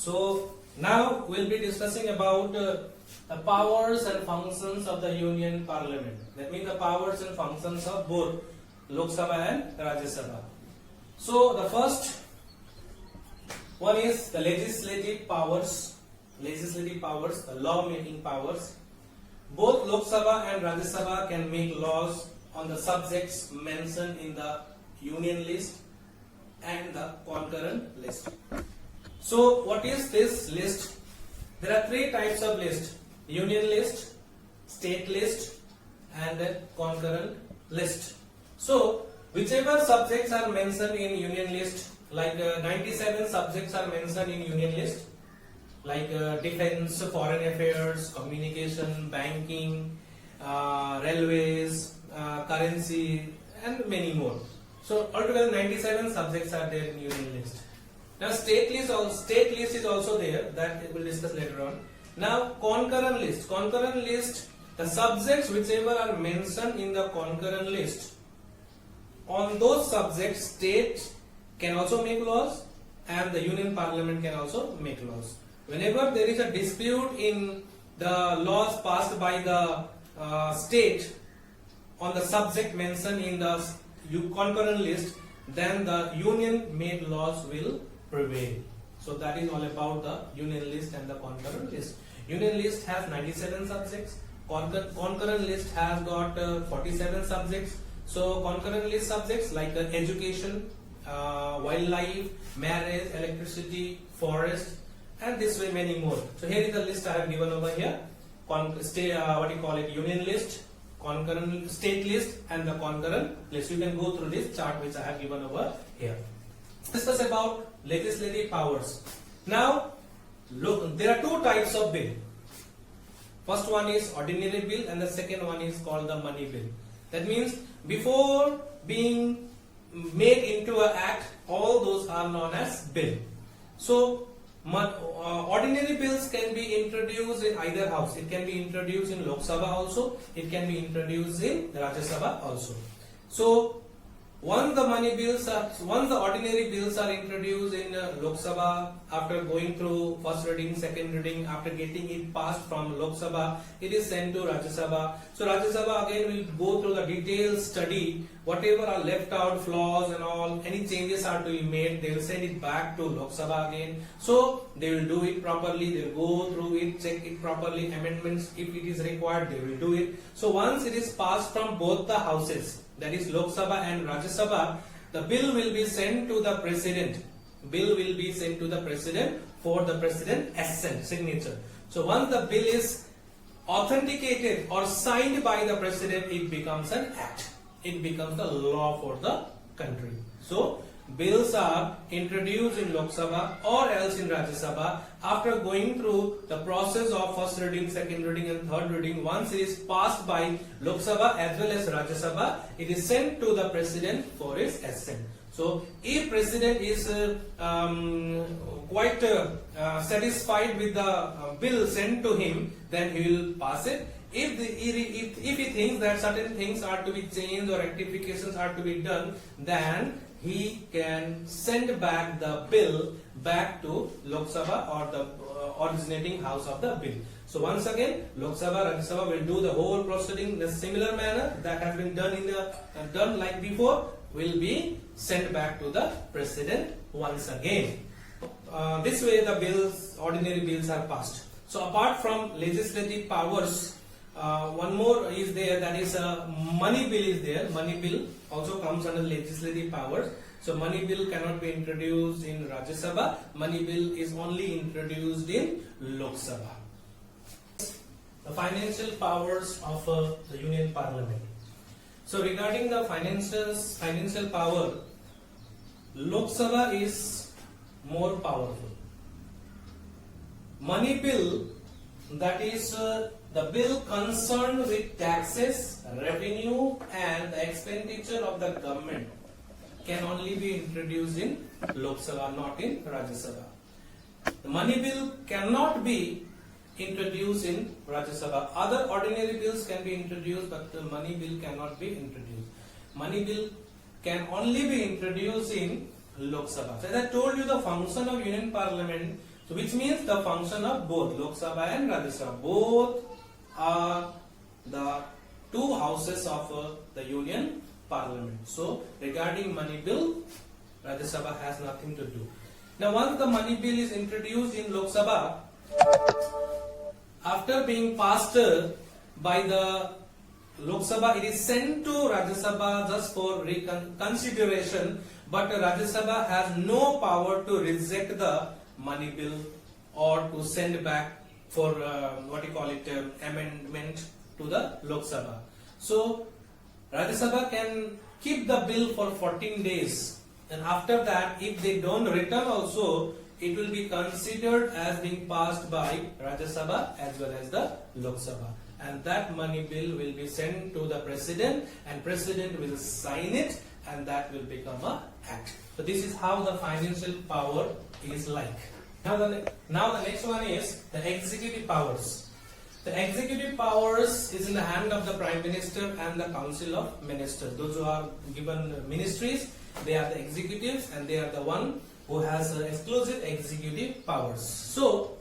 So now we'll be discussing about the powers and functions of the Union Parliament. That means the powers and functions of both Lok Sabha and Rajya Sabha. So the first one is the legislative powers, the law making powers. Both Lok Sabha and Rajya Sabha can make laws on the subjects mentioned in the Union list and the concurrent list. So what is this list? There are three types of list: Union list, state list and concurrent list. So whichever subjects are mentioned in Union list, like 97 subjects are mentioned in Union list, like defense, foreign affairs, communication, banking, railways, currency and many more. So altogether 97 subjects are there in Union list. Now state list is also there, that we will discuss later on. Now concurrent list, the subjects whichever are mentioned in the concurrent list, on those subjects state can also make laws and the Union Parliament can also make laws. Whenever there is a dispute in the laws passed by the state on the subject mentioned in the concurrent list, then the Union made laws will prevail. So that is all about the Union list and the concurrent list. Union list has 97 subjects. Concurrent list has got 47 subjects. So concurrent list subjects like education, wildlife, marriage, electricity, forest, and this way many more. So here is the list I have given over here. Union list, concurrent state list and the concurrent list. You can go through this chart which I have given over here. Discuss about legislative powers. Now look, there are two types of bill. First one is ordinary bill and the second one is called the money bill. That means before being made into an act, all those are known as bill. So ordinary bills can be introduced in either house. It can be introduced in Lok Sabha also, it can be introduced in Rajya Sabha also. So once the ordinary bills are introduced in Lok Sabha, after going through first reading, second reading, after getting it passed from Lok Sabha, it is sent to Rajya Sabha. So Rajya Sabha again will go through the detailed study, whatever are left out, flaws and all, any changes are to be made, they will send it back to Lok Sabha again. So they will do it properly, they will go through it, check it properly, amendments if it is required, they will do it. So once it is passed from both the houses, that is Lok Sabha and Rajya Sabha, the bill will be sent to the president. Bill will be sent to the president for the president assent, signature. So once the bill is authenticated or signed by the president, it becomes an act. It becomes the law for the country. So bills are introduced in Lok Sabha or else in Rajya Sabha after going through the process of first reading, second reading and third reading. Once it is passed by Lok Sabha as well as Rajya Sabha, it is sent to the president for his assent. So if president is quite satisfied with the bill sent to him, then he will pass it. If he thinks that certain things are to be changed or rectifications are to be done, then he can send back the bill back to Lok Sabha or the originating house of the bill. So once again, Lok Sabha, Rajya Sabha will do the whole proceeding in a similar manner that has been done like before, will be sent back to the president once again. This way the ordinary bills are passed. So apart from legislative powers, one more is there, that is money bill is there. Money bill also comes under legislative powers. So money bill cannot be introduced in Rajya Sabha. Money bill is only introduced in Lok Sabha. The financial powers of the Union Parliament. So regarding the financial power, Lok Sabha is more powerful. Money bill, that is the bill concerned with taxes, revenue and the expenditure of the government, can only be introduced in Lok Sabha, not in Rajya Sabha. The money bill cannot be introduced in Rajya Sabha. Other ordinary bills can be introduced, but the money bill cannot be introduced. Money bill can only be introduced in Lok Sabha. So as I told you, the function of Union Parliament, So which means the function of both Lok Sabha and Rajya Sabha, both are the two houses of the Union Parliament. So regarding money bill, Rajya Sabha has nothing to do. Now once the money bill is introduced in Lok Sabha, after being passed by the Lok Sabha, it is sent to Rajya Sabha just for consideration, but Rajya Sabha has no power to reject the money bill or to send back for amendment to the Lok Sabha. So Rajya Sabha can keep the bill for 14 days, and after that, if they don't return also, it will be considered as being passed by Rajya Sabha as well as the Lok Sabha, and that money bill will be sent to the President, and President will sign it, and that will become an act. So this is how the financial power is like. Now the next one is the executive powers. The executive powers is in the hand of the Prime Minister and the Council of Ministers. Those who are given ministries, they are the executives, and they are the one who has exclusive executive powers. So,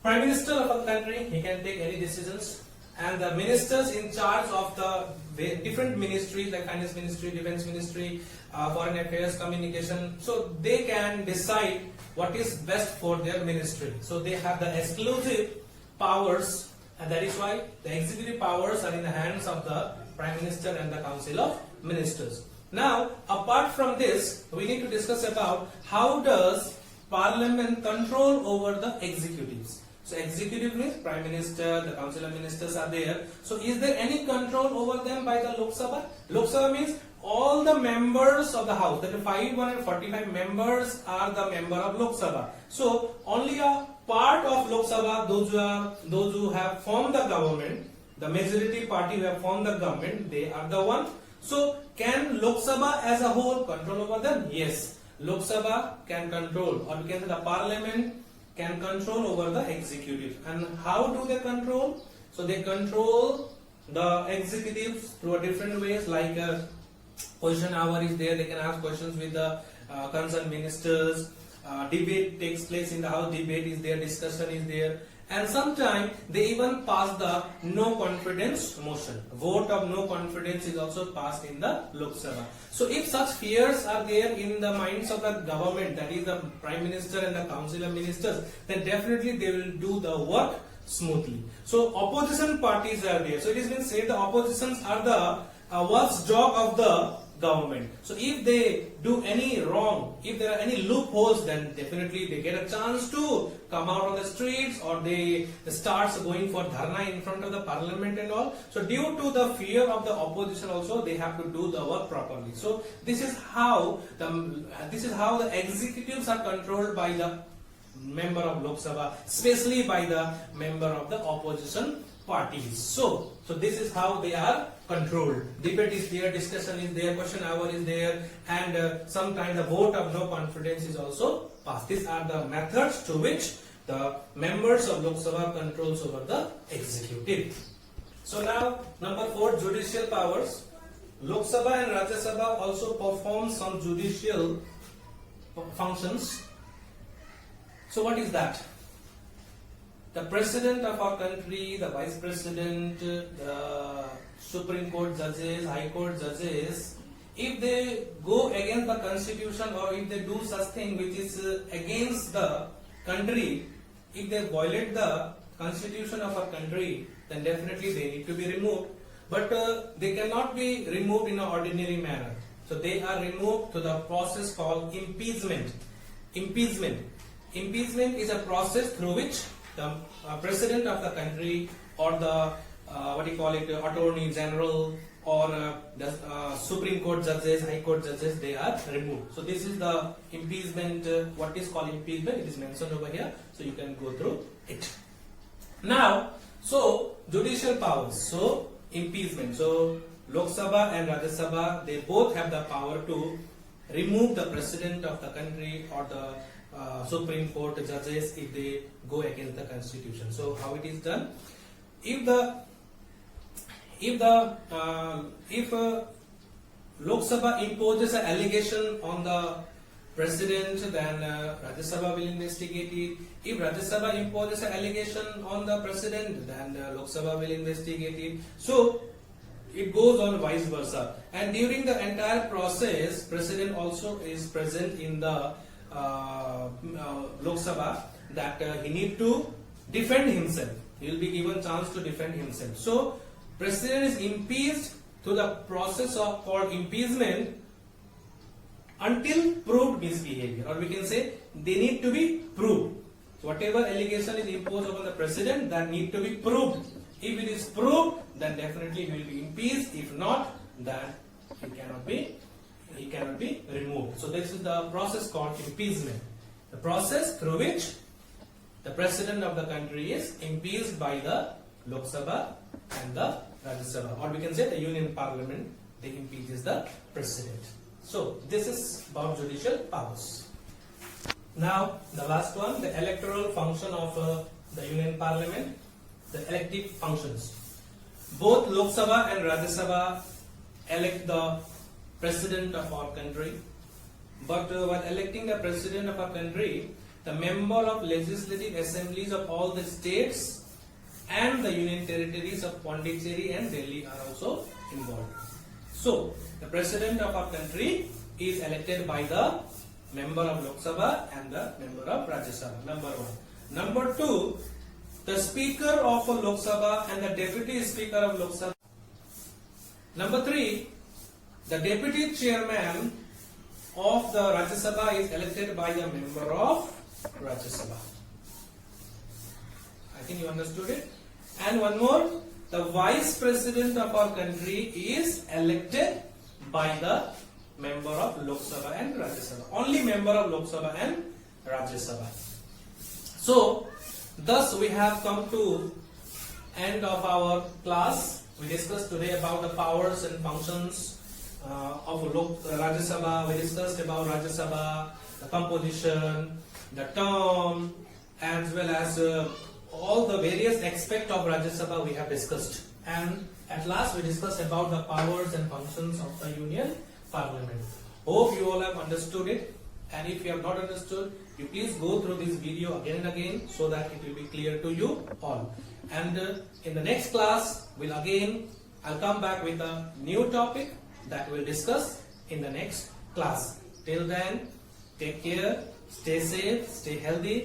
Prime Minister of a country, he can take any decisions, and the ministers in charge of the different ministries like Finance Ministry, Defense Ministry, Foreign Affairs, Communication, so they can decide what is best for their ministry. So they have the exclusive powers, and that is why the executive powers are in the hands of the Prime Minister and the Council of Ministers. Now, apart from this, we need to discuss about how does Parliament control over the executives. So executive means Prime Minister, the Council of Ministers are there. So is there any control over them by the Lok Sabha? Lok Sabha means all the members of the House, that is 545 members are the member of Lok Sabha. So only a part of Lok Sabha, those who have formed the government, the majority party who have formed the government, they are the one. So can Lok Sabha as a whole control over them? Yes, Lok Sabha can control, or we can say the Parliament can control over the executive. And how do they control? So they control the executives through different ways, like question hour is there, they can ask questions with the concerned ministers, debate takes place in the House, debate is there, discussion is there, and sometimes they even pass the no confidence motion. Vote of no confidence is also passed in the Lok Sabha. So if such fears are there in the minds of the government, that is the Prime Minister and the Council of Ministers, then definitely they will do the work smoothly. So opposition parties are there. So it has been said the oppositions are the watchdog of the government. So if they do any wrong, if there are any loopholes, then definitely they get a chance to come out on the streets, or they start going for dharna in front of the Parliament and all. So due to the fear of the opposition also, they have to do the work properly. So this is how the executives are controlled by the member of Lok Sabha, especially by the member of the opposition parties. So this is how they are controlled. Debate is there, discussion is there, question hour is there, and sometimes the vote of no confidence is also passed. These are the methods to which the members of Lok Sabha controls over the executive. So now number 4, judicial powers. Lok Sabha and Rajya Sabha also perform some judicial functions. So what is that? The President of our country, the Vice President, the Supreme Court judges, High Court judges, if they go against the Constitution, or if they do such thing which is against the country, if they violate the Constitution of our country, then definitely they need to be removed. But they cannot be removed in an ordinary manner. So they are removed to the process called impeachment. Impeachment is a process through which the President of the country, or the Attorney General, or the Supreme Court judges, High Court judges, they are removed. So this is the impeachment. What is called impeachment? It is mentioned over here, so you can go through it. Now, so judicial powers. So impeachment. So Lok Sabha and Rajya Sabha, they both have the power to remove the President of the country or the Supreme Court judges if they go against the Constitution. So how it is done? If Lok Sabha imposes an allegation on the President, then Rajya Sabha will investigate it. If Rajya Sabha imposes an allegation on the President, then Lok Sabha will investigate it. So it goes on vice versa. And during the entire process, President also is present in the Lok Sabha, that he need to defend himself. He will be given chance to defend himself. So President is impeached through the process of called impeachment until proved misbehavior, or we can say they need to be proved. So whatever allegation is imposed upon the President, that need to be proved. If it is proved, then definitely he will be impeached. If not, then he cannot be removed. So this is the process called impeachment. The process through which the President of the country is impeached by the Lok Sabha and the Rajya Sabha, or we can say the Union Parliament, they impeaches the President. So this is about judicial powers. Now the last one, the electoral function of the Union Parliament, the elective functions. Both Lok Sabha and Rajya Sabha elect the President of our country, but while electing the President of our country, the member of legislative assemblies of all the states and the union territories of Pondicherry and Delhi are also involved. So the President of our country is elected by the member of Lok Sabha and the member of Rajya Sabha. Number one. Number two, the Speaker of Lok Sabha and the Deputy Speaker of Lok Sabha. Number three, the Deputy Chairman of the Rajya Sabha is elected by the member of Rajya Sabha. I think you understood it. And one more, the Vice President of our country is elected by the member of Lok Sabha and Rajya Sabha. Only member of Lok Sabha and Rajya Sabha. So, thus we have come to end of our class. We discussed today about the powers and functions of Rajya Sabha. We discussed about Rajya Sabha, the composition, the term, as well as all the various aspects of Rajya Sabha we have discussed. And at last we discussed about the powers and functions of the Union Parliament. Hope you all have understood it, and if you have not understood, you please go through this video again and again so that it will be clear to you all. And in the next class, I'll come back with a new topic that we'll discuss in the next class. Till then, take care, stay safe, stay healthy.